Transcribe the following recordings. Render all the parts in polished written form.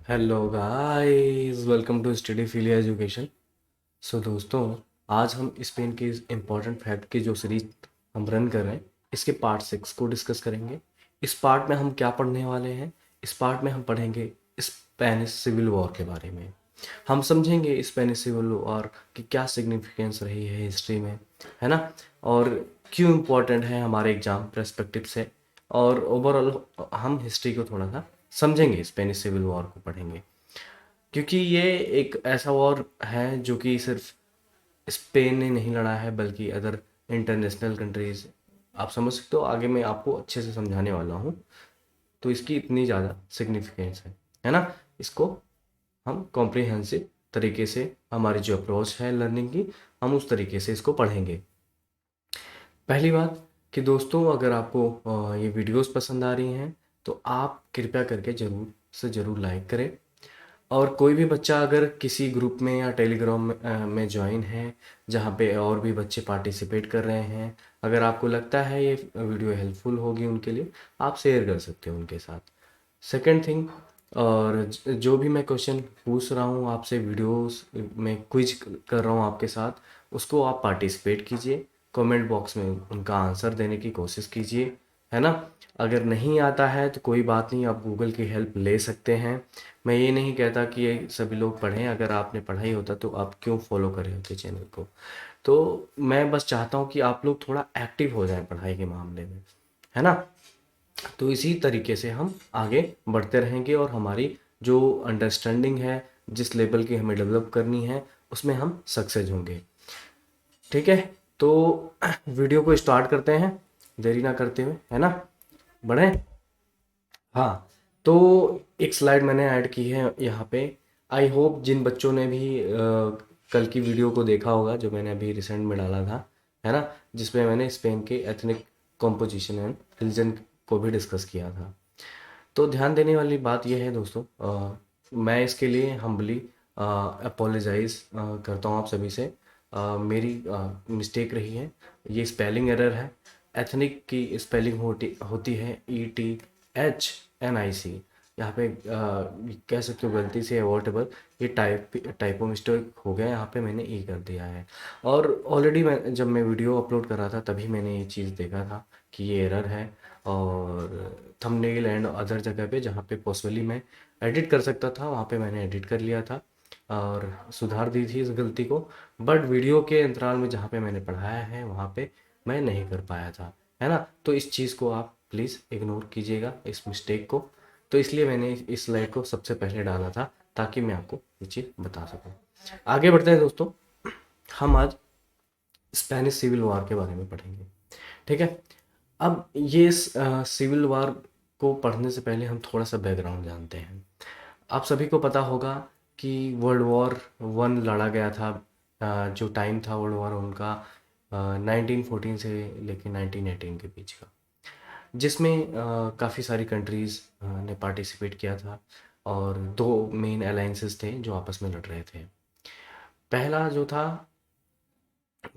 Hello guys, welcome to study philia education. So दोस्तों, आज हम स्पेन के इम्पोर्टेंट फैक्ट की जो सीरीज हम रन कर रहे हैं, इसके पार्ट 6 को डिस्कस करेंगे। इस पार्ट में हम क्या पढ़ने वाले हैं? इस पार्ट में हम पढ़ेंगे स्पेनिश सिविल वॉर के बारे में। हम समझेंगे स्पेनिश सिविल वॉर की क्या सिग्निफिकेंस रही है हिस्ट्री में, है ना? और क्यों इम्पोर्टेंट है हमारे एग्जाम पर्सपेक्टिव से। और ओवरऑल हम हिस्ट्री को थोड़ा सा समझेंगे, स्पेनिश सिविल वॉर को पढ़ेंगे, क्योंकि ये एक ऐसा वॉर है जो कि सिर्फ स्पेन ने नहीं लड़ा है बल्कि अदर इंटरनेशनल कंट्रीज। आप समझ सकते हो, आगे मैं आपको अच्छे से समझाने वाला हूँ। तो इसकी इतनी ज़्यादा सिग्निफिकेंस है ना? इसको हम कॉम्प्रिहेंसिव तरीके से, हमारी जो अप्रोच है लर्निंग की, हम उस तरीके से इसको पढ़ेंगे। पहली बात कि दोस्तों, अगर आपको ये वीडियोस पसंद आ रही हैं तो आप कृपया करके ज़रूर से ज़रूर लाइक करें। और कोई भी बच्चा अगर किसी ग्रुप में या टेलीग्राम में ज्वाइन है जहाँ पे और भी बच्चे पार्टिसिपेट कर रहे हैं, अगर आपको लगता है ये वीडियो हेल्पफुल होगी उनके लिए, आप शेयर कर सकते हो उनके साथ। सेकंड थिंग, और जो भी मैं क्वेश्चन पूछ रहा हूँ आपसे, वीडियोस में क्विज कर रहा हूँ आपके साथ, उसको आप पार्टिसिपेट कीजिए, कमेंट बॉक्स में उनका आंसर देने की कोशिश कीजिए, है ना? अगर नहीं आता है तो कोई बात नहीं, आप गूगल की हेल्प ले सकते हैं। मैं ये नहीं कहता कि ये सभी लोग पढ़ें, अगर आपने पढ़ा ही होता तो आप क्यों फॉलो करे होते चैनल को। तो मैं बस चाहता हूँ कि आप लोग थोड़ा एक्टिव हो जाएं पढ़ाई के मामले में, है ना? तो इसी तरीके से हम आगे बढ़ते रहेंगे और हमारी जो अंडरस्टैंडिंग है, जिस लेवल की हमें डेवलप करनी है, उसमें हम सक्सेस होंगे। ठीक है? तो वीडियो को स्टार्ट करते हैं देरी ना करते हुए, है ना? बढ़े? हाँ। तो एक स्लाइड मैंने ऐड की है यहाँ पे। आई होप जिन बच्चों ने भी कल की वीडियो को देखा होगा जो मैंने अभी रिसेंट में डाला था, है ना, जिसमें मैंने स्पेन के एथनिक कॉम्पोजिशन एंड रिलीजन को भी डिस्कस किया था। तो ध्यान देने वाली बात यह है दोस्तों, मैं इसके लिए हम्बली अपोलोजाइज करता हूँ आप सभी से। मेरी मिस्टेक रही है, ये स्पेलिंग एरर है। एथनिक की स्पेलिंग होती है ETHNIC। यहाँ पे कह सकते हो गलती से अवॉइडेबल, ये टाइपो मिस्टेक हो गया, यहाँ पे मैंने ई कर दिया है। और ऑलरेडी मैं जब मैं वीडियो अपलोड कर रहा था तभी मैंने ये चीज़ देखा था कि ये एरर है। और थंबनेल एंड अदर जगह पे जहाँ पे पॉसिबली मैं एडिट कर सकता था, वहाँ पे मैंने एडिट कर लिया था और सुधार दी थी इस गलती को। बट वीडियो के अंतराल में जहाँ पे मैंने पढ़ाया है वहाँ पे मैं नहीं कर पाया था, है ना? तो इस चीज़ को आप प्लीज़ इग्नोर कीजिएगा, इस मिस्टेक को। तो इसलिए मैंने इस स्लाइड को सबसे पहले डाला था ताकि मैं आपको ये चीज़ बता सकूँ। आगे बढ़ते हैं दोस्तों, हम आज स्पेनिश सिविल वॉर के बारे में पढ़ेंगे। ठीक है? अब ये सिविल वॉर को पढ़ने से पहले हम थोड़ा सा बैकग्राउंड जानते हैं। आप सभी को पता होगा कि वर्ल्ड वॉर 1 लड़ा गया था। जो टाइम था वर्ल्ड वॉर उनका 1914 से लेकर 1918 के बीच का, जिसमें काफ़ी सारी कंट्रीज़ ने पार्टिसिपेट किया था। और दो मेन अलायंसेस थे जो आपस में लड़ रहे थे। पहला जो था,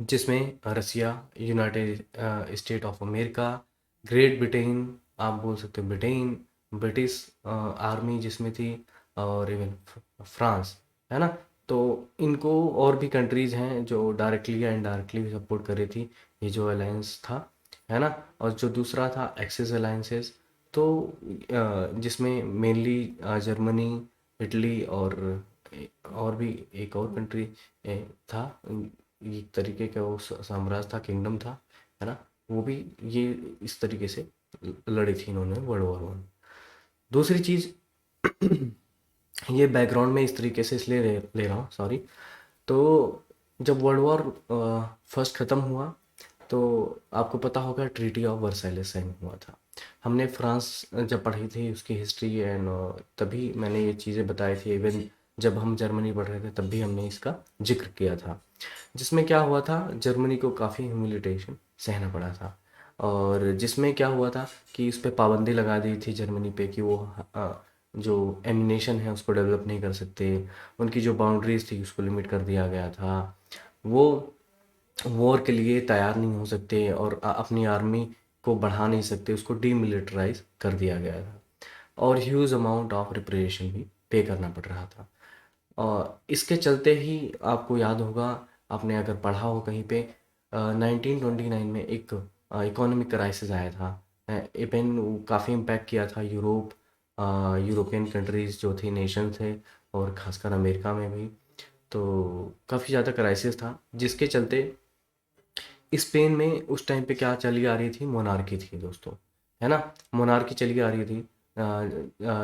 जिसमें Russia, United State of America, Great Britain, आप बोल सकते हो ब्रिटेन, ब्रिटिश आर्मी जिसमें थी, और इवन फ्रांस, है ना? तो इनको और भी कंट्रीज़ हैं जो डायरेक्टली या इनडायरेक्टली सपोर्ट कर रही थी ये जो अलायंस था, है ना? और जो दूसरा था एक्सिस अलायंसेस, तो जिसमें मेनली जर्मनी, इटली और भी एक और कंट्री था। एक तरीके का वो साम्राज्य था, किंगडम था, है ना? वो भी ये इस तरीके से लड़ी थी इन्होंने वर्ल्ड वॉर 1। दूसरी चीज़, ये बैकग्राउंड में इस तरीके से इसलिए ले रहा हूँ, सॉरी। तो जब वर्ल्ड वॉर फर्स्ट ख़त्म हुआ तो आपको पता होगा ट्रीटी ऑफ वर्साइलेस साइन हुआ था। हमने फ्रांस जब पढ़ी थी उसकी हिस्ट्री एंड तभी मैंने ये चीज़ें बताई थी। इवन जब हम जर्मनी पढ़ रहे थे तब भी हमने इसका जिक्र किया था। जिसमें क्या हुआ था, जर्मनी को काफ़ी ह्यूमिलिटेशन सहना पड़ा था। और जिसमें क्या हुआ था कि इस पे पाबंदी लगा दी थी जर्मनी पे कि वो जो एमिनेशन है उसको डेवलप नहीं कर सकते। उनकी जो बाउंड्रीज थी उसको लिमिट कर दिया गया था। वो वॉर के लिए तैयार नहीं हो सकते और अपनी आर्मी को बढ़ा नहीं सकते, उसको डीमिलिटराइज कर दिया गया था। और ह्यूज अमाउंट ऑफ रिप्रेशन भी पे करना पड़ रहा था। और इसके चलते ही आपको याद होगा, आपने अगर पढ़ा हो कहीं पे, 1929 में एक इकोनॉमिक क्राइसिस आया था। इवन काफ़ी इम्पैक्ट किया था यूरोपियन कंट्रीज़ जो थी, नेशन थे, और ख़ासकर अमेरिका में भी। तो काफ़ी ज़्यादा क्राइसिस था, जिसके चलते स्पेन में उस टाइम पे क्या चली आ रही थी, मोनार्की थी दोस्तों, है ना। मोनार्की चली आ रही थी,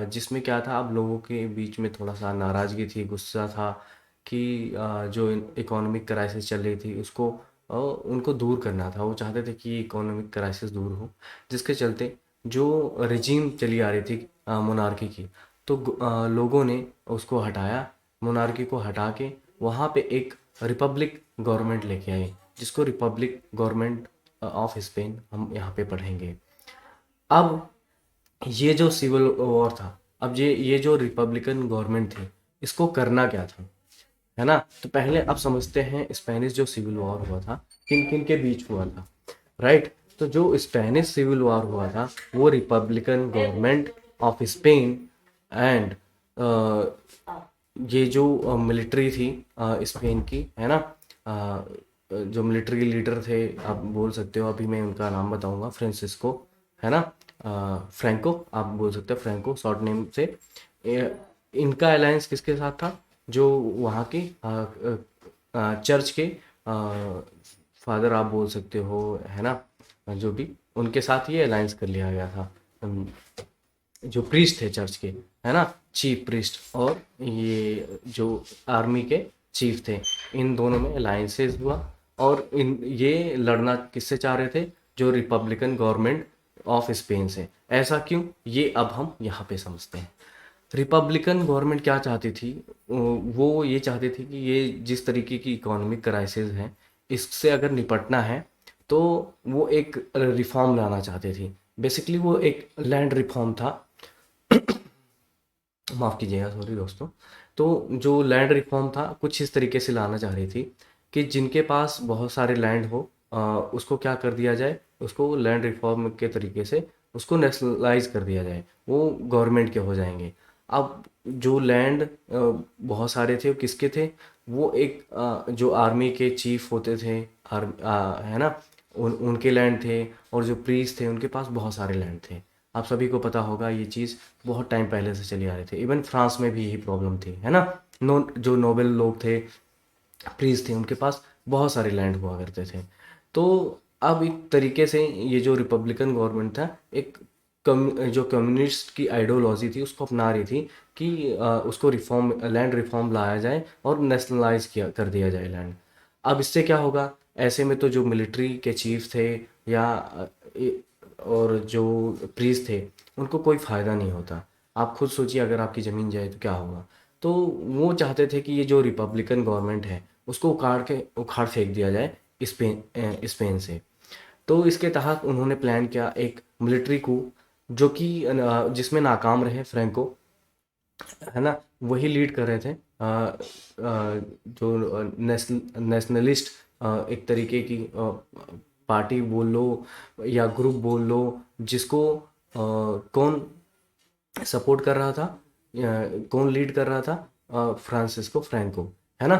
जिसमें क्या था, अब लोगों के बीच में थोड़ा सा नाराज़गी थी, गुस्सा था कि जो इकोनॉमिक क्राइसिस चल रही थी उसको उनको दूर करना था। वो चाहते थे कि इकोनॉमिक क्राइसिस दूर हो, जिसके चलते जो रिजीम चली आ रही थी मोनार्की की, तो लोगों ने उसको हटाया, मोनार्की को हटा के वहाँ पे एक रिपब्लिक गवर्नमेंट लेके आए, जिसको रिपब्लिक गवर्नमेंट ऑफ स्पेन हम यहाँ पे पढ़ेंगे। अब ये जो सिविल वॉर था, अब ये जो रिपब्लिकन गवर्नमेंट थी, इसको करना क्या था, है ना। तो पहले अब समझते हैं स्पेनिश जो सिविल वॉर हुआ था, किन किन के बीच हुआ था, राइट। तो जो स्पेनिश सिविल वॉर हुआ था, वो Republican government of Spain and ये जो मिलिट्री थी स्पेन की, है ना, जो मिलिट्री लीडर थे, आप बोल सकते हो, अभी मैं उनका नाम बताऊंगा, फ्रांसिस्को, है ना, फ्रैंको, आप बोल सकते हो फ्रैंको शॉर्ट नेम से। इनका अलायंस किसके साथ था, जो वहाँ की चर्च के फादर आप बोल सकते हो, है ना, जो भी, उनके साथ ये अलायंस कर लिया गया था। जो प्रीस्ट थे चर्च के, है ना, चीफ प्रीस्ट, और ये जो आर्मी के चीफ थे, इन दोनों में अलायंसेस हुआ। और इन ये लड़ना किससे चाह रहे थे, जो रिपब्लिकन गवर्नमेंट ऑफ स्पेन से। ऐसा क्यों, ये अब हम यहाँ पे समझते हैं। रिपब्लिकन गवर्नमेंट क्या चाहती थी, वो ये चाहती थी कि ये जिस तरीके की इकोनॉमिक क्राइसिस है, इससे अगर निपटना है, तो वो एक रिफॉर्म लाना चाहते थे। बेसिकली वो एक लैंड रिफॉर्म था, माफ़ कीजिएगा, सॉरी दोस्तों। तो जो लैंड रिफॉर्म था, कुछ इस तरीके से लाना चाह रही थी कि जिनके पास बहुत सारे लैंड हो, उसको क्या कर दिया जाए, उसको लैंड रिफॉर्म के तरीके से उसको नेशनलाइज कर दिया जाए, वो गवर्नमेंट के हो जाएंगे। अब जो लैंड बहुत सारे थे, वो किसके थे, वो एक जो आर्मी के चीफ होते थे, है ना, उनके लैंड थे। और जो प्रीस्ट थे, उनके पास बहुत सारे लैंड थे। आप सभी को पता होगा ये चीज़, बहुत टाइम पहले से चली आ रही थी। इवन फ्रांस में भी यही प्रॉब्लम थी, है ना। जो नोबेल लोग थे, प्रीस्ट थे, उनके पास बहुत सारे लैंड हुआ करते थे। तो अब एक तरीके से ये जो रिपब्लिकन गवर्नमेंट था, एक जो कम्युनिस्ट की आइडियोलॉजी थी, उसको अपना रही थी कि उसको रिफॉर्म, लैंड रिफॉर्म लाया जाए और नेशनलाइज किया कर दिया जाए लैंड। अब इससे क्या होगा, ऐसे में तो जो मिलिट्री के चीफ थे, या और जो प्रीस्ट थे, उनको कोई फ़ायदा नहीं होता। आप खुद सोचिए, अगर आपकी ज़मीन जाए तो क्या होगा। तो वो चाहते थे कि ये जो रिपब्लिकन गवर्नमेंट है, उसको उखाड़ फेंक दिया जाए स्पेन से। तो इसके तहत उन्होंने प्लान किया एक मिलिट्री कू, जो कि जिसमें नाकाम रहे फ्रैंको, है ना, वही लीड कर रहे थे। जो नेशनलिस्ट एक तरीके की पार्टी बोल लो या ग्रुप बोल लो, जिसको कौन सपोर्ट कर रहा था, कौन लीड कर रहा था, फ्रांसिस्को फ्रैंको, है ना।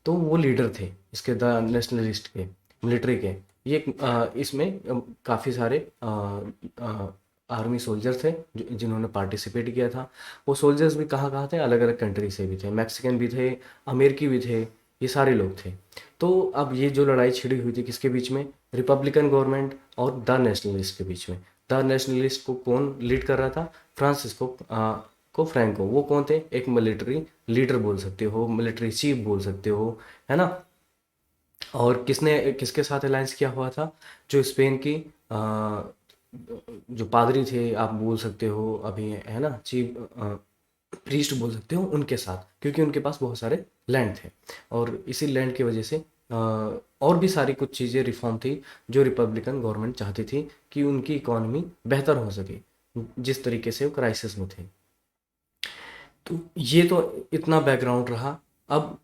तो वो लीडर थे इसके, द नेशनलिस्ट के, मिलिट्री के। ये इसमें काफ़ी सारे आर्मी सोल्जर थे जिन्होंने पार्टिसिपेट किया था। वो सोल्जर्स भी कहाँ कहाँ थे, अलग अलग कंट्री से भी थे, मैक्सिकन भी थे, अमेरिकी भी थे, ये सारे लोग थे। तो अब ये जो लड़ाई छिड़ी हुई थी, किसके बीच में, रिपब्लिकन गवर्नमेंट और द नेशनलिस्ट के बीच में। द नेशनलिस्ट को कौन लीड कर रहा था, फ्रांसिस्को को फ्रैंको। वो कौन थे, एक मिलिट्री लीडर बोल सकते हो, मिलिट्री चीफ बोल सकते हो, है ना। और किसने किसके साथ अलायंस किया हुआ था, जो स्पेन की जो पादरी थे, आप बोल सकते हो अभी, है ना, चीफ प्रीस्ट बोल सकते हो, उनके साथ, क्योंकि उनके पास बहुत सारे लैंड थे। और इसी लैंड की वजह से और भी सारी कुछ चीज़ें रिफॉर्म थी, जो रिपब्लिकन गवर्नमेंट चाहती थी कि उनकी इकोनॉमी बेहतर हो सके, जिस तरीके से वो क्राइसिस में थे। तो ये तो इतना बैकग्राउंड रहा। अब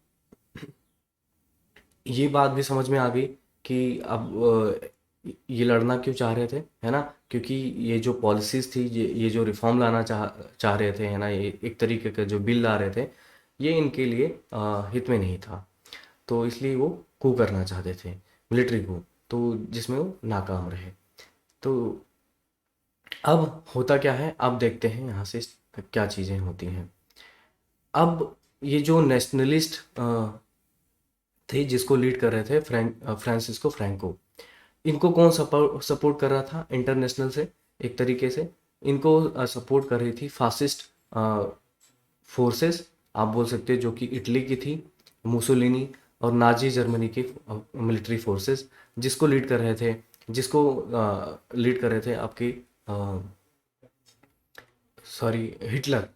ये बात भी समझ में आ गई कि अब ये लड़ना क्यों चाह रहे थे, है ना? क्योंकि ये जो पॉलिसीज़ थी, ये जो रिफ़ॉर्म लाना चाह चाह रहे थे, है ना? ये एक तरीके का जो बिल ला रहे थे, ये इनके लिए हित में नहीं था। तो इसलिए वो कू करना चाहते थे, मिलिट्री कू, तो जिसमें वो नाकाम रहे। तो अब होता क्या है, अब देखते हैं यहाँ से क्या चीज़ें होती हैं। अब ये जो नेशनलिस्ट थे, जिसको लीड कर रहे थे फ्रांसिस्को फ्रैंको, इनको कौन सपोर्ट सपोर्ट कर रहा था इंटरनेशनल से? एक तरीके से इनको सपोर्ट कर रही थी फासिस्ट फोर्सेस, आप बोल सकते हैं, जो कि इटली की थी, मुसोलिनी और नाजी जर्मनी की मिलिट्री फोर्सेस, जिसको लीड कर रहे थे, जिसको लीड कर रहे थे आपके, सॉरी, हिटलर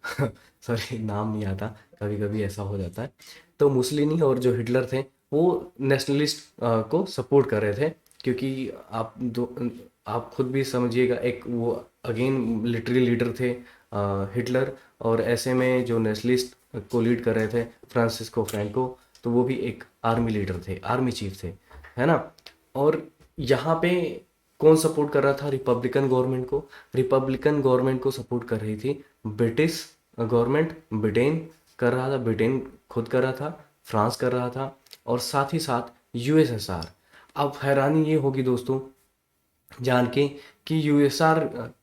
सॉरी, नाम नहीं आता, कभी कभी ऐसा हो जाता है। तो मुसलिनी और जो हिटलर थे, वो नेशनलिस्ट को सपोर्ट कर रहे थे, क्योंकि आप खुद भी समझिएगा, एक वो अगेन मिलिट्री लीडर थे हिटलर, और ऐसे में जो नेशनलिस्ट को लीड कर रहे थे फ्रांसिस्को फ्रैंको, तो वो भी एक आर्मी लीडर थे, आर्मी चीफ थे, है ना? और यहाँ पे कौन सपोर्ट कर रहा था रिपब्लिकन गवर्नमेंट को? रिपब्लिकन गवर्नमेंट को सपोर्ट कर रही थी ब्रिटिश गवर्नमेंट, ब्रिटेन कर रहा था, ब्रिटेन खुद कर रहा था, फ्रांस कर रहा था, और साथ ही साथ यूएसएसआर। अब हैरानी ये होगी दोस्तों जान के कि यूएसआर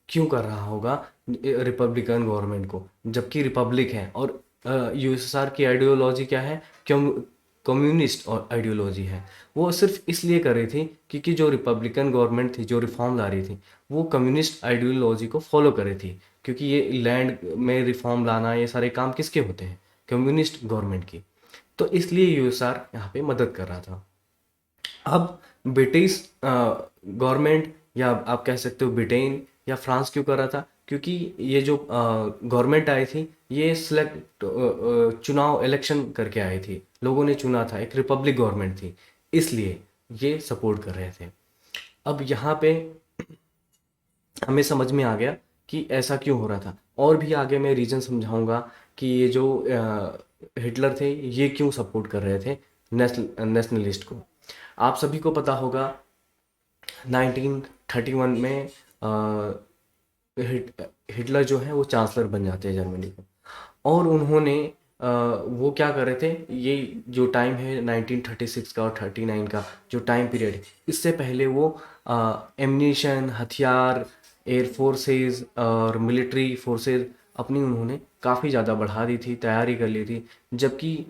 क्यों कर रहा होगा रिपब्लिकन गवर्नमेंट को, जबकि रिपब्लिक है, और यूएसएसआर की आइडियोलॉजी क्या है? कम्युनिस्ट और आइडियोलॉजी है। वो सिर्फ इसलिए कर रही थी क्योंकि जो रिपब्लिकन गवर्नमेंट थी, जो रिफॉर्म ला रही थी, वो कम्युनिस्ट आइडियोलॉजी को फॉलो कर रही थी, क्योंकि ये लैंड में रिफॉर्म लाना, ये सारे काम किसके होते हैं? कम्युनिस्ट गवर्नमेंट की। तो इसलिए यूएसआर यहाँ पे मदद कर रहा था। अब ब्रिटिश गवर्नमेंट, या आप कह सकते हो ब्रिटेन या फ्रांस, क्यों कर रहा था? क्योंकि ये जो गवर्नमेंट आई थी, ये सिलेक्ट चुनाव इलेक्शन करके आई थी, लोगों ने चुना था, एक रिपब्लिक गवर्नमेंट थी, इसलिए ये सपोर्ट कर रहे थे। अब यहाँ पे हमें समझ में आ गया कि ऐसा क्यों हो रहा था, और भी आगे मैं रीज़न समझाऊंगा कि ये जो हिटलर थे, ये क्यों सपोर्ट कर रहे थे नेशनलिस्ट को। आप सभी को पता होगा 1931 में हिटलर जो है वो चांसलर बन जाते हैं जर्मनी के, और उन्होंने वो क्या कर रहे थे, ये जो टाइम है 1936 का और 39 का जो टाइम पीरियड है, इससे पहले वो एमनीशन, हथियार, एयर फोर्सेस और मिलिट्री फोर्सेस अपनी उन्होंने काफ़ी ज़्यादा बढ़ा दी थी, तैयारी कर ली थी, जबकि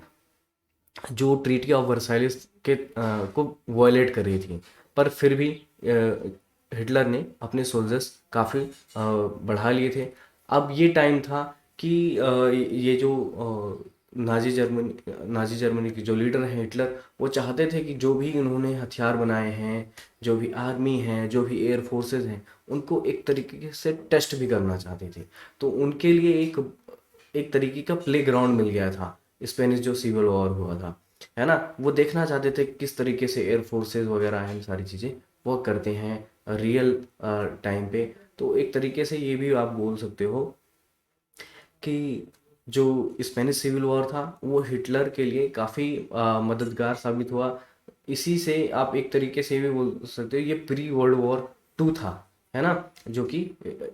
जो ट्रीटी ऑफ वर्साइल्स के को वायलेट कर रही थी, पर फिर भी हिटलर ने अपने सोल्जर्स काफ़ी बढ़ा लिए थे। अब ये टाइम था कि ये जो नाजी जर्मनी के जो लीडर हैं हिटलर, वो चाहते थे कि जो भी उन्होंने हथियार बनाए हैं, जो भी आर्मी हैं, जो भी एयर फोर्सेस हैं, उनको एक तरीके से टेस्ट भी करना चाहते थे। तो उनके लिए एक एक तरीके का प्ले ग्राउंड मिल गया था, स्पेनिश जो सिविल वॉर हुआ था, है ना? वो देखना चाहते थे किस तरीके से एयर फोर्सेस वगैरह हैं, सारी चीज़ें वर्क करते हैं रियल टाइम पे। तो एक तरीके से ये भी आप बोल सकते हो कि जो स्पेनिश सिविल वॉर था, वो हिटलर के लिए काफ़ी मददगार साबित हुआ। इसी से आप एक तरीके से भी बोल सकते हो ये प्री वर्ल्ड वॉर टू था, है ना? जो कि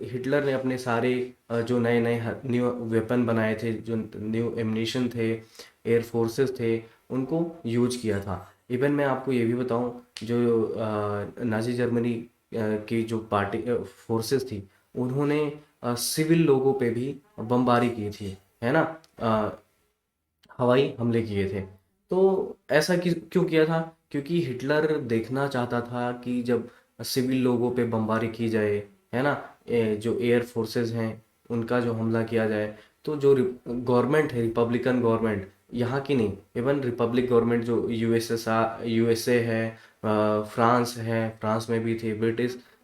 हिटलर ने अपने सारे जो नए नए न्यू वेपन बनाए थे, जो न्यू एमनिशन थे, एयर फोर्सेस थे, उनको यूज किया था। इवन मैं आपको ये भी बताऊं, जो नाजी जर्मनी की जो पार्टी फोर्सेस थी, उन्होंने सिविल लोगों पे भी बमबारी की थी, है ना? अ, हवाई हमले किए थे। तो ऐसा क्यों किया था? क्योंकि हिटलर देखना चाहता था कि जब सिविल लोगों पे बमबारी की जाए, है ना, जो एयर फोर्सेस हैं, उनका जो हमला किया जाए, तो जो गवर्नमेंट है, रिपब्लिकन गवर्नमेंट, यहाँ की नहीं, इवन रिपब्लिक गवर्नमेंट जो यूएसए है, फ्रांस है, फ्रांस में भी थी,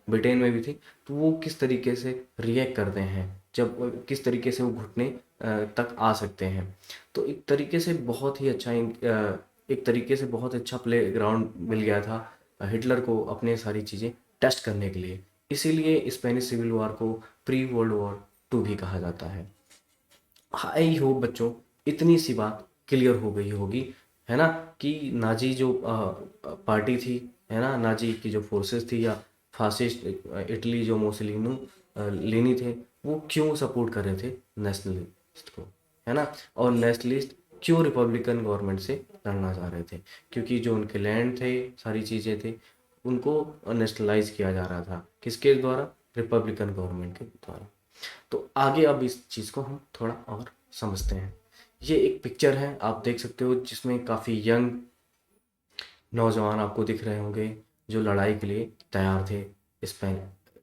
ब्रिटेन में भी थी, तो वो किस तरीके से रिएक्ट करते हैं, जब किस तरीके से वो घुटने तक आ सकते हैं। तो एक तरीके से बहुत ही अच्छा एक तरीके से बहुत अच्छा प्ले ग्राउंड मिल गया था हिटलर को अपने सारी चीज़ें टेस्ट करने के लिए। इसीलिए स्पेनिश सिविल वॉर को प्री वर्ल्ड वॉर टू भी कहा जाता है। आई होप बच्चों इतनी सी बात क्लियर हो गई होगी, है ना, कि नाजी जो पार्टी थी, है ना, नाजी की जो फोर्सेस थी या फासिस्ट इटली जो मोसलिनो लेनी थे, वो क्यों सपोर्ट कर रहे थे नेशनलिस्ट को, है ना। और नेशनलिस्ट क्यों रिपब्लिकन गवर्नमेंट से लड़ना चाह रहे थे, क्योंकि जो उनके लैंड थे, सारी चीज़ें थे, उनको नेशनलाइज किया जा रहा था, किसके द्वारा, रिपब्लिकन गवर्नमेंट के द्वारा। तो आगे अब इस चीज़ को हम थोड़ा और समझते हैं। ये एक पिक्चर है, आप देख सकते हो, जिसमें काफ़ी यंग नौजवान आपको दिख रहे होंगे जो लड़ाई के लिए तैयार थे स्पेन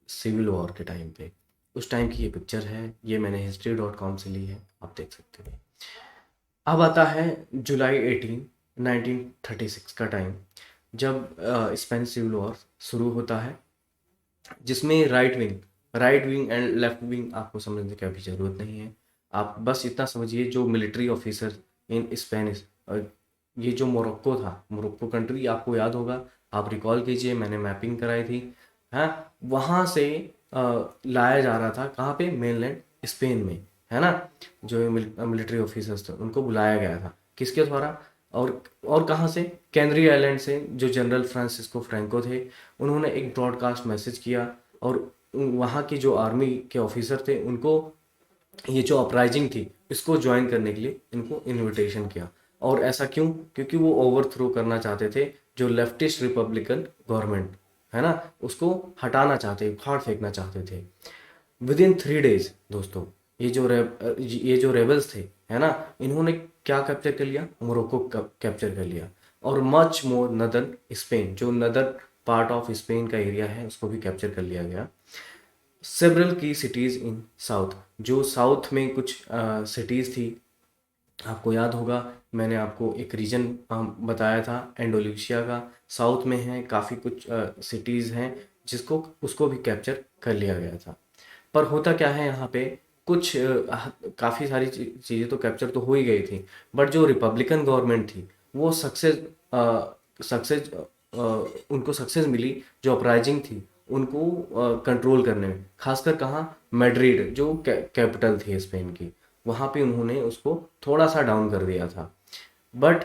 सिविल वॉर के टाइम पे। उस टाइम की ये पिक्चर है, ये मैंने history.com से ली है, आप देख सकते हो। अब आता है जुलाई 18 1936 का टाइम, जब स्पेन सिविल वॉर शुरू होता है, जिसमें right wing and left wing आपको समझने की अभी ज़रूरत नहीं है। आप बस इतना समझिए, जो मिलिट्री ऑफिसर इन स्पेनिश, ये जो मोरक्को था, मोरक्को कंट्री आपको याद होगा, आप रिकॉल कीजिए, मैंने मैपिंग कराई थी, हाँ, वहाँ से लाया जा रहा था, कहाँ पे, मेनलैंड स्पेन में, है ना। जो मिलिट्री ऑफिसर्स थे उनको बुलाया गया था, किसके द्वारा, और कहाँ से, कैनरी आइलैंड से, जो जनरल फ्रांसिस्को फ्रैंको थे, उन्होंने एक ब्रॉडकास्ट मैसेज किया, और वहाँ की जो आर्मी के ऑफिसर थे उनको ये जो अपराइजिंग थी इसको ज्वाइन करने के लिए इनको इनविटेशन किया। और ऐसा क्यों, क्योंकि वो ओवरथ्रो करना चाहते थे जो लेफ्टिस्ट रिपब्लिकन गवर्नमेंट, है ना, उसको हटाना चाहते, उखाड़ फेंकना चाहते थे। विद इन 3 डेज दोस्तों, ये जो रेबल्स थे, है ना, इन्होंने क्या कैप्चर कर लिया, मोरक्को कैप्चर कर लिया, और मच मोर नदर्न स्पेन, जो नदर पार्ट ऑफ स्पेन का एरिया है, उसको भी कैप्चर कर लिया गया। सेवरल की सिटीज़ इन साउथ, जो साउथ में कुछ सिटीज़ थी, आपको याद होगा, मैंने आपको एक रीजन बताया था एंडोनेशिया का, साउथ में है, काफ़ी कुछ सिटीज़ हैं जिसको उसको भी कैप्चर कर लिया गया था। पर होता क्या है यहाँ पे, कुछ काफ़ी सारी चीज़ें तो कैप्चर तो हो ही गई थी, बट जो रिपब्लिकन गवर्नमेंट थी वो सक्सेस उनको सक्सेस मिली, जो अपराइजिंग थी उनको कंट्रोल करने में, खासकर कहाँ, मैड्रिड जो कैपिटल थी स्पेन की, वहाँ पे उन्होंने उसको थोड़ा सा डाउन कर दिया था। बट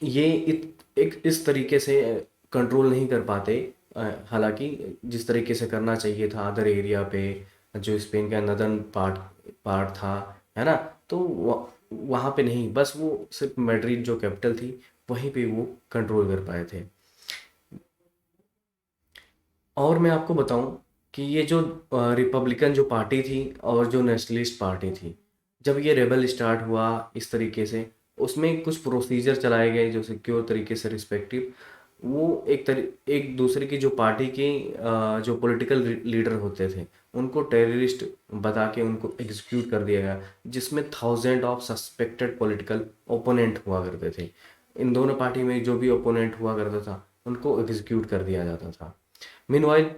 ये एक इस तरीके से कंट्रोल नहीं कर पाते, हालांकि जिस तरीके से करना चाहिए था अदर एरिया पे, जो स्पेन का नदर्न पार्ट पार्ट था, है ना, तो वहाँ पे नहीं, बस वो सिर्फ मैड्रिड जो कैपिटल थी वहीं पे वो कंट्रोल कर पाए थे। और मैं आपको बताऊं कि ये जो रिपब्लिकन जो पार्टी थी और जो नेशनलिस्ट पार्टी थी, जब ये रेबल स्टार्ट हुआ इस तरीके से, उसमें कुछ प्रोसीजर चलाए गए जो सिक्योर तरीके से रिस्पेक्टिव, वो एक दूसरे की जो पार्टी के जो पॉलिटिकल लीडर होते थे उनको टेररिस्ट बता के उनको एग्जीक्यूट कर दिया गया, जिसमें thousand of suspected political opponent हुआ करते थे। इन दोनों पार्टी में जो भी ओपोनेंट हुआ करता था उनको एग्जीक्यूट कर दिया जाता था। मीनवाइल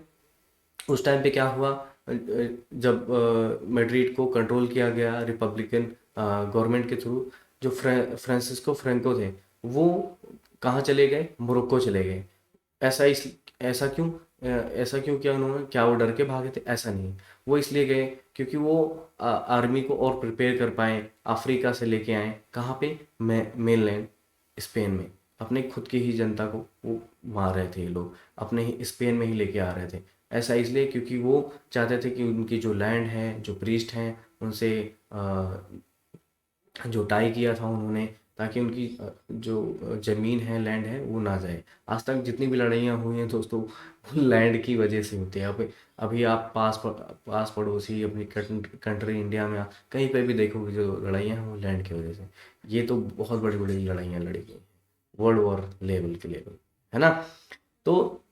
उस टाइम पे क्या हुआ, जब मैड्रिड को कंट्रोल किया गया रिपब्लिकन गवर्नमेंट के थ्रू, जो फ्रांसिस्को फ्रैंको थे वो कहाँ चले गए, मोरक्को चले गए। ऐसा इस ऐसा क्यों, ऐसा क्यों किया उन्होंने, क्या वो डर के भागे थे, ऐसा नहीं, वो इसलिए गए क्योंकि वो आर्मी को और प्रिपेयर कर पाए, अफ्रीका से लेके आए, कहाँ पे, मेनलैंड स्पेन में, अपने खुद की ही जनता को वो मार रहे थे ये लोग, अपने ही स्पेन में ही लेके आ रहे थे। ऐसा इसलिए क्योंकि वो चाहते थे कि उनकी जो लैंड है, जो प्रीस्ट हैं, उनसे जो टाई किया था उन्होंने, ताकि उनकी जो ज़मीन है, लैंड है, वो ना जाए। आज तक जितनी भी लड़ाइयाँ हुई हैं दोस्तों, वो लैंड की वजह से होती है। अब अभी आप पास पड़ोसी अपनी कंट्री इंडिया में आप कहीं पे भी देखोगे, जो लड़ाइयाँ हैं वो लैंड की वजह से। ये तो बहुत बड़ी बड़ी लड़ाइयाँ लड़ी गई, वर्ल्ड वॉर लेवल के लेवल, है ना। तो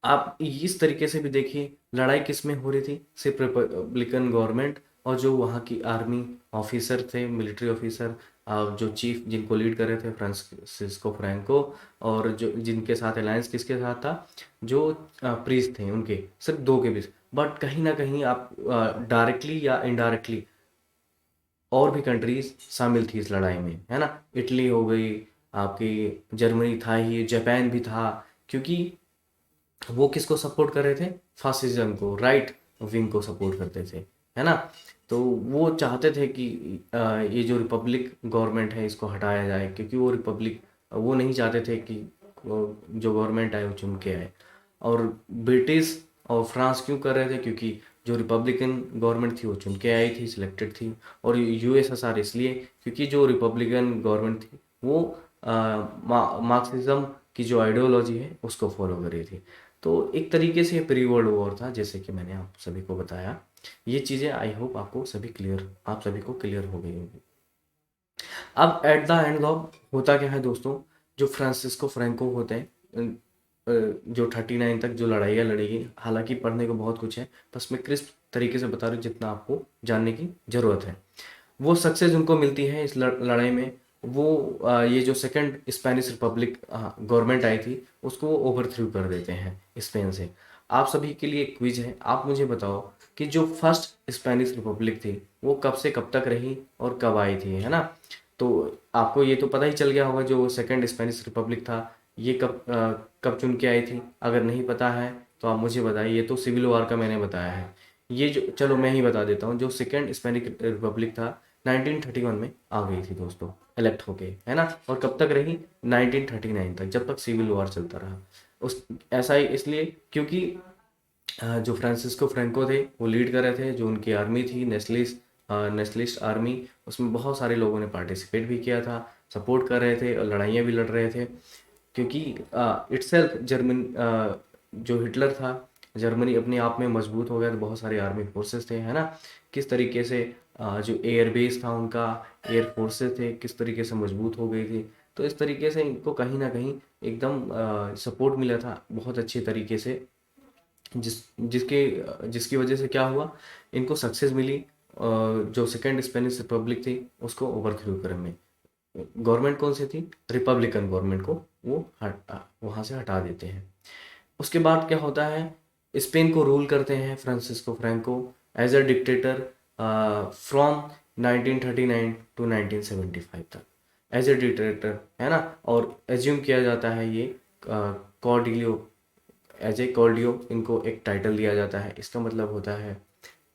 आप इस तरीके से भी देखिए, लड़ाई किस में हो रही थी, सिर्फ रिपब्लिकन गवर्नमेंट और जो वहाँ की आर्मी ऑफिसर थे, मिलिट्री ऑफिसर, जो चीफ जिनको लीड कर रहे थे फ्रांसिस्को फ्रैंको, और जो जिनके साथ अलायंस किसके साथ था, जो प्रीस्ट थे उनके, सिर्फ दो के बीच। बट कहीं ना कहीं आप डायरेक्टली या इनडायरेक्टली और भी कंट्रीज शामिल थी इस लड़ाई में, है ना। इटली हो गई आपकी, जर्मनी था ही, जापान भी था, क्योंकि वो किसको सपोर्ट कर रहे थे, फासिज्म को, राइट विंग को सपोर्ट करते थे, है ना। तो वो चाहते थे कि ये जो रिपब्लिक गवर्नमेंट है इसको हटाया जाए, क्योंकि वो रिपब्लिक, वो नहीं चाहते थे कि जो गवर्नमेंट आए वो चुन के आए। और ब्रिटिश और फ्रांस क्यों कर रहे थे, क्योंकि जो रिपब्लिकन गवर्नमेंट थी वो चुन के आई थी, सिलेक्टेड थी। और यूएसएसआर इसलिए क्योंकि जो रिपब्लिकन गवर्नमेंट थी वो मार्क्सिज्म की जो आइडियोलॉजी है उसको फॉलो कर रही थी। तो एक तरीके से ये प्री वर्ल्ड वॉर था, जैसे कि मैंने आप सभी को बताया। ये चीज़ें आई होप आप सभी को क्लियर हो गई होंगी। अब एट द एंड ऑफ होता क्या है दोस्तों, जो फ्रांसिस्को फ्रैंको होते हैं, जो 39 तक जो लड़ाइयाँ लड़ेगी, हालांकि पढ़ने को बहुत कुछ है, बस मैं क्रिस्प तरीके से बता रहा हूँ जितना आपको जानने की ज़रूरत है। वो सक्सेस उनको मिलती है इस लड़ाई में। वो ये जो सेकंड स्पेनिश रिपब्लिक गवर्नमेंट आई थी उसको ओवरथ्रू कर देते हैं स्पेन से। आप सभी के लिए एक क्विज है, आप मुझे बताओ कि जो फर्स्ट स्पेनिश रिपब्लिक थी वो कब से कब तक रही और कब आई थी, है ना। तो आपको ये तो पता ही चल गया होगा जो सेकंड स्पेनिश रिपब्लिक था ये कब चुन के आई थी। अगर नहीं पता है तो आप मुझे बताइए, ये तो सिविल वॉर का मैंने बताया है। ये जो चलो मैं ही बता देता हूँ, जो सेकेंड स्पेनिश रिपब्लिक था 1931 में आ गई थी दोस्तों, इलेक्ट होके, है ना। और कब तक रही, 1939 तक, जब तक सिविल वॉर चलता रहा। उस ऐसा ही इसलिए क्योंकि जो फ्रांसिस्को फ्रैंको थे वो लीड कर रहे थे, जो उनकी आर्मी थी नेशनलिस्ट आर्मी, उसमें बहुत सारे लोगों ने पार्टिसिपेट भी किया था, सपोर्ट कर रहे थे और लड़ाइयाँ भी लड़ रहे थे। क्योंकि इटसेल्फ जो हिटलर था, जर्मनी अपने आप में मजबूत हो गया, तो बहुत सारे आर्मी फोर्सेस थे, है ना। किस तरीके से जो एयर बेस था उनका, एयर फोर्सेस थे, किस तरीके से मजबूत हो गई थी। तो इस तरीके से इनको कहीं ना कहीं एकदम सपोर्ट मिला था बहुत अच्छे तरीके से, जिसकी वजह से क्या हुआ, इनको सक्सेस मिली। जो सेकेंड स्पेनिश रिपब्लिक थी उसको ओवरथ्रो करने में। गवर्नमेंट कौन सी थी, रिपब्लिकन गवर्नमेंट को वो वहाँ से हटा देते हैं। उसके बाद क्या होता है, स्पेन को रूल करते हैं Francisco Franco as a dictator from 1939 to 1975 तक, एज अ डिक्टेटर, है ना। और एज्यूम किया जाता है ये कॉर्डिलियो, एज ए कॉर्डियो इनको एक टाइटल दिया जाता है, इसका मतलब होता है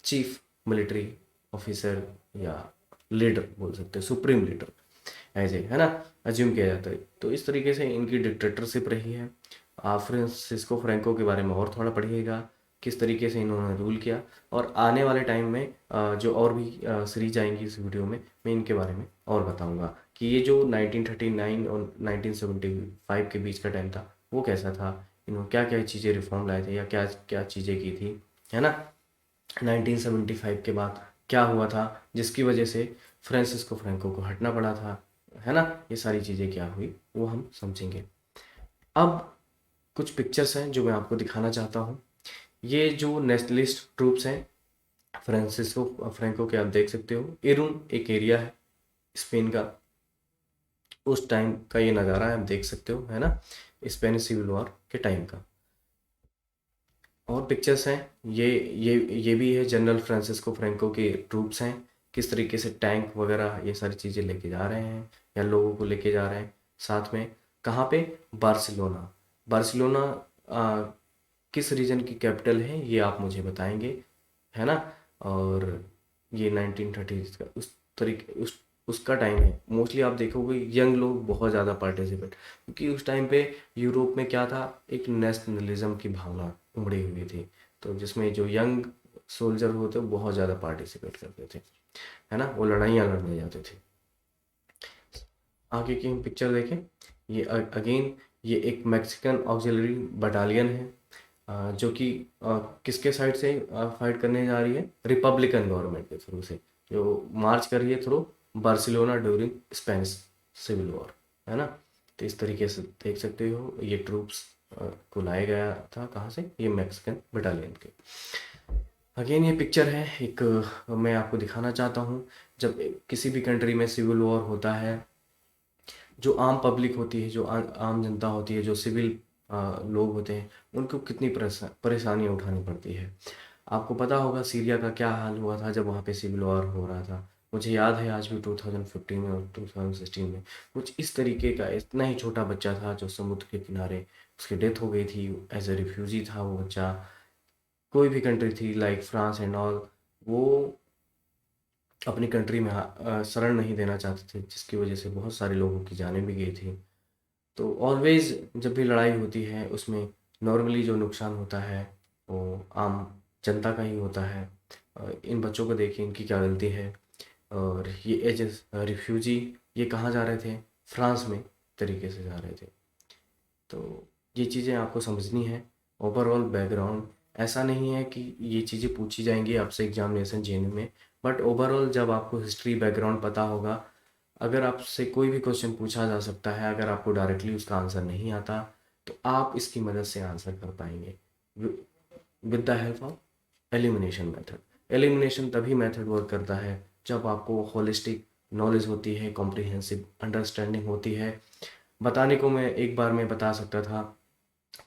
चीफ मिलिट्री ऑफिसर या लीडर बोल सकते हैं, सुप्रीम लीडर एज ए, है ना, अज्यूम किया जाता है। तो इस तरीके से इनकी डिक्टेटरशिप रही है। आप फ्रांसिस्को फ्रैंको के बारे में और थोड़ा पढ़िएगा, किस तरीके से इन्होंने रूल किया। और आने वाले टाइम में जो और भी सीरीज आएंगी इस वीडियो में, मैं इनके बारे में और बताऊंगा कि ये जो 1939 और 1975 के बीच का टाइम था वो कैसा था, इन्होंने क्या क्या चीज़ें रिफॉर्म लाए थे या क्या क्या चीज़ें की थी, है ना। 1975 के बाद क्या हुआ था जिसकी वजह से फ्रांसिस्को फ्रैंको को हटना पड़ा था, है ना। ये सारी चीज़ें क्या हुई वो हम समझेंगे। अब कुछ पिक्चर्स हैं जो मैं आपको दिखाना चाहता हूँ। ये जो नेशनलिस्ट ट्रूप्स हैं फ्रांसिस्को फ्रैंको के, आप देख सकते हो, इरुन एक एरिया है स्पेन का, उस टाइम का ये नज़ारा है, आप देख सकते हो, है ना, स्पेनिश सिविल वॉर के टाइम का। और पिक्चर्स हैं, ये भी है जनरल फ्रांसिस्को फ्रैंको के ट्रूप्स हैं, किस तरीके से टैंक वगैरह ये सारी चीज़ें लेके जा रहे हैं या लोगों को लेके जा रहे हैं साथ में। कहाँ पे, बार्सिलोना। बार्सिलोना आ, किस रीजन की कैपिटल है ये आप मुझे बताएंगे, है ना। और ये 1930 का उस तरीके उसका टाइम है। मोस्टली आप देखोगे यंग लोग बहुत ज़्यादा पार्टिसिपेट, क्योंकि उस टाइम पे यूरोप में क्या था, एक नेशनलिज्म की भावना उमड़ी हुई थी, तो जिसमें जो यंग सोल्जर होते वो बहुत ज़्यादा पार्टिसिपेट करते थे, है ना, वो लड़ाइयाँ लड़ने जाते थे। आगे की हम पिक्चर देखें, ये अगेन ये एक मैक्सिकन ऑक्सिलरी बटालियन है, जो कि किसके साइड से फाइट करने जा रही है, रिपब्लिकन गवर्नमेंट के थ्रू से, जो मार्च कर रही है through Barcelona during Spanish civil war, है ना। तो इस तरीके से देख सकते हो ये ट्रूप्स को लाया गया था कहाँ से, ये मैक्सिकन बटालियन के। अगेन ये पिक्चर है एक, मैं आपको दिखाना चाहता हूँ, जब किसी भी कंट्री में सिविल वॉर होता है, जो आम पब्लिक होती है, जो आम जनता होती है, जो सिविल लोग होते हैं, उनको कितनी परेशानियाँ उठानी पड़ती है। आपको पता होगा सीरिया का क्या हाल हुआ था जब वहाँ पे सिविल वॉर हो रहा था। मुझे याद है आज भी 2015 में और 2016 में कुछ इस तरीके का, इतना ही छोटा बच्चा था जो समुद्र के किनारे, उसकी डेथ हो गई थी, एज ए रिफ्यूजी था वो बच्चा। कोई भी कंट्री थी लाइक फ्रांस एंड ऑल, वो अपनी कंट्री में शरण नहीं देना चाहते थे, जिसकी वजह से बहुत सारे लोगों की जानें भी गई थी। तो ऑलवेज जब भी लड़ाई होती है उसमें नॉर्मली जो नुकसान होता है वो आम जनता का ही होता है। इन बच्चों को देखिए, इनकी क्या गलती है। और ये एज रिफ्यूजी ये कहाँ जा रहे थे? फ्रांस में तरीके से जा रहे थे। तो ये चीज़ें आपको समझनी है। ओवरऑल बैकग्राउंड ऐसा नहीं है कि ये चीज़ें पूछी जाएंगी आपसे एग्जामिनेशन जेन्यू में, बट ओवरऑल जब आपको हिस्ट्री बैकग्राउंड पता होगा, अगर आपसे कोई भी क्वेश्चन पूछा जा सकता है, अगर आपको डायरेक्टली उसका आंसर नहीं आता तो आप इसकी मदद से आंसर कर पाएंगे with the help of elimination method. Elimination तभी मेथड वर्क करता है जब आपको होलिस्टिक नॉलेज होती है, कॉम्प्रिहेंसिव अंडरस्टैंडिंग होती है। बताने को मैं एक बार में बता सकता था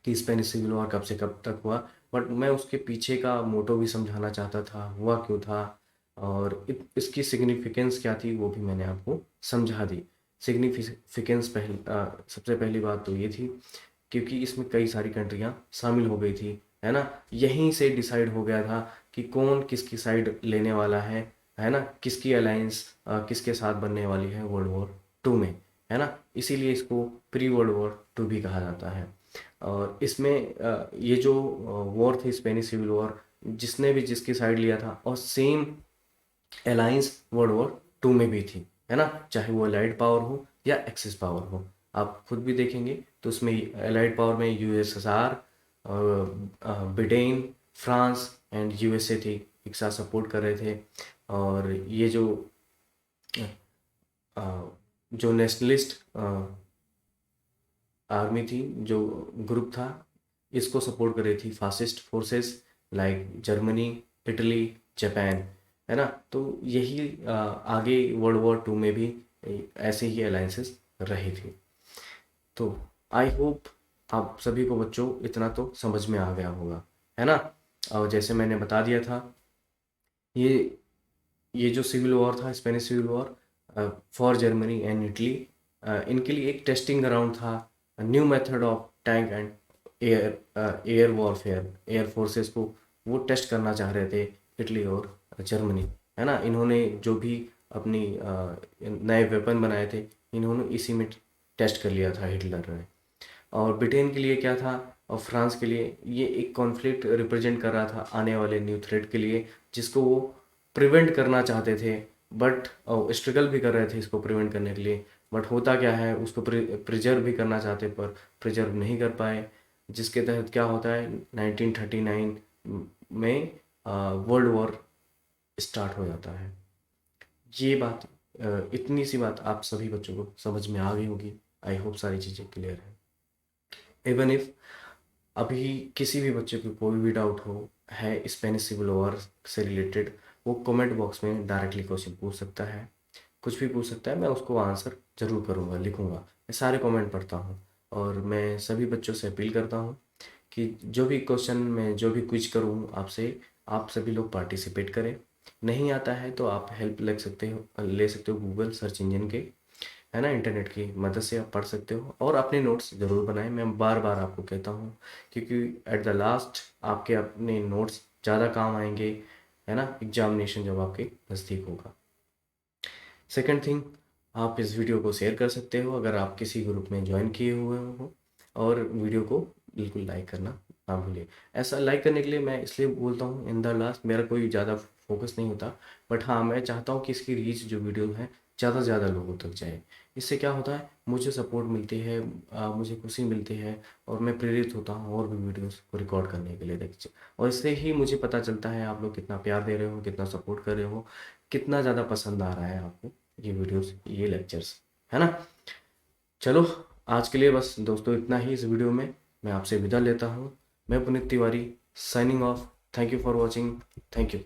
कि स्पेनिश सिविल वॉर कब से कब तक हुआ, बट मैं उसके पीछे का मोटो भी समझाना चाहता था, हुआ क्यों था और इसकी सिग्निफिकेंस क्या थी, वो भी मैंने आपको समझा दी। सिग्निफिकेंस सबसे पहली बात तो ये थी क्योंकि इसमें कई सारी कंट्रियां शामिल हो गई थी, है ना। यहीं से डिसाइड हो गया था कि कौन किसकी साइड लेने वाला है ना, किसकी अलायंस किसके साथ बनने वाली है वर्ल्ड वॉर 2 में, है ना। इसीलिए इसको प्री वर्ल्ड वॉर 2 भी कहा जाता है। और इसमें ये जो वॉर थी स्पेनिश सिविल वॉर, जिसने भी जिसकी साइड लिया था, और सेम अलायंस वर्ल्ड वॉर 2 में भी थी, है ना। चाहे वो अलाइड पावर हो या एक्सिस पावर हो, आप खुद भी देखेंगे तो उसमें अलाइड पावर में USSR, Britain, France and USA थी, एक साथ सपोर्ट कर रहे थे। और ये अ, जो नेशनलिस्ट आर्मी थी, जो ग्रुप था, इसको सपोर्ट कर रही थी fascist forces like Germany, Italy, Japan, है ना। तो यही आगे वर्ल्ड वॉर 2 में भी ऐसे ही अलायंसेस रही थी। तो आई होप आप सभी को बच्चों इतना तो समझ में आ गया होगा, है ना। और जैसे मैंने बता दिया था, ये ये जो सिविल वॉर था, Spanish civil war for Germany and Italy, इनके लिए एक टेस्टिंग ग्राउंड था, new method of tank and air warfare. Air forces को वो टेस्ट करना चाह रहे थे, इटली और जर्मनी, है ना। इन्होंने जो भी अपनी नए वेपन बनाए थे, इन्होंने इसी में टेस्ट कर लिया था हिटलर ने। और ब्रिटेन के लिए क्या था, और फ्रांस के लिए ये एक कॉन्फ्लिक्ट रिप्रेजेंट कर रहा था आने वाले न्यू थ्रेट के लिए, जिसको वो प्रिवेंट करना चाहते थे, बट स्ट्रगल भी कर रहे थे इसको प्रिवेंट करने के लिए। बट होता क्या है, उसको प्रिजर्व भी करना चाहते पर प्रिजर्व नहीं कर पाए, जिसके तहत क्या होता है 1939 में वर्ल्ड वॉर स्टार्ट हो जाता है। ये बात इतनी सी बात आप सभी बच्चों को समझ में आ गई होगी। आई होप सारी चीज़ें क्लियर है। इवन इफ अभी किसी भी बच्चे को कोई भी डाउट हो है स्पेनिश सिविल वॉर से रिलेटेड, वो कमेंट बॉक्स में डायरेक्टली क्वेश्चन पूछ सकता है, कुछ भी पूछ सकता है, मैं उसको आंसर ज़रूर करूँगा, लिखूँगा। मैं सारे कमेंट पढ़ता हूँ और मैं सभी बच्चों से अपील करता हूँ कि जो भी क्वेश्चन मैं जो भी क्विज करूँ आपसे, आप सभी लोग पार्टिसिपेट करें। नहीं आता है तो आप हेल्प ले सकते हो गूगल सर्च इंजन के, है ना। इंटरनेट की मदद से आप पढ़ सकते हो और अपने नोट्स ज़रूर बनाएं। मैं बार बार आपको कहता हूँ क्योंकि एट द लास्ट आपके अपने नोट्स ज़्यादा काम आएंगे, है ना, एग्जामिनेशन जब आपके नज़दीक होगा। सेकंड थिंग, आप इस वीडियो को शेयर कर सकते हो अगर आप किसी ग्रुप में ज्वाइन किए हुए हो, और वीडियो को बिल्कुल लाइक करना ना भूलिए। ऐसा लाइक करने के लिए मैं इसलिए बोलता हूँ इन द लास्ट, मेरा कोई ज़्यादा फोकस नहीं होता, बट हाँ मैं चाहता हूँ कि इसकी रीच जो वीडियो है ज़्यादा से ज़्यादा लोगों तक जाए। इससे क्या होता है, मुझे सपोर्ट मिलती है, मुझे खुशी मिलती है, और मैं प्रेरित होता हूँ और भी वीडियोस को रिकॉर्ड करने के लिए देखिए। और इससे ही मुझे पता चलता है आप लोग कितना प्यार दे रहे हो, कितना सपोर्ट कर रहे हो, कितना ज़्यादा पसंद आ रहा है आपको ये वीडियोस, ये लेक्चर्स, है ना। चलो, आज के लिए बस दोस्तों इतना ही इस वीडियो में। मैं आपसे विदा लेता हूँ। मैं Puneet Tiwari, signing off. Thank you for watching. Thank you.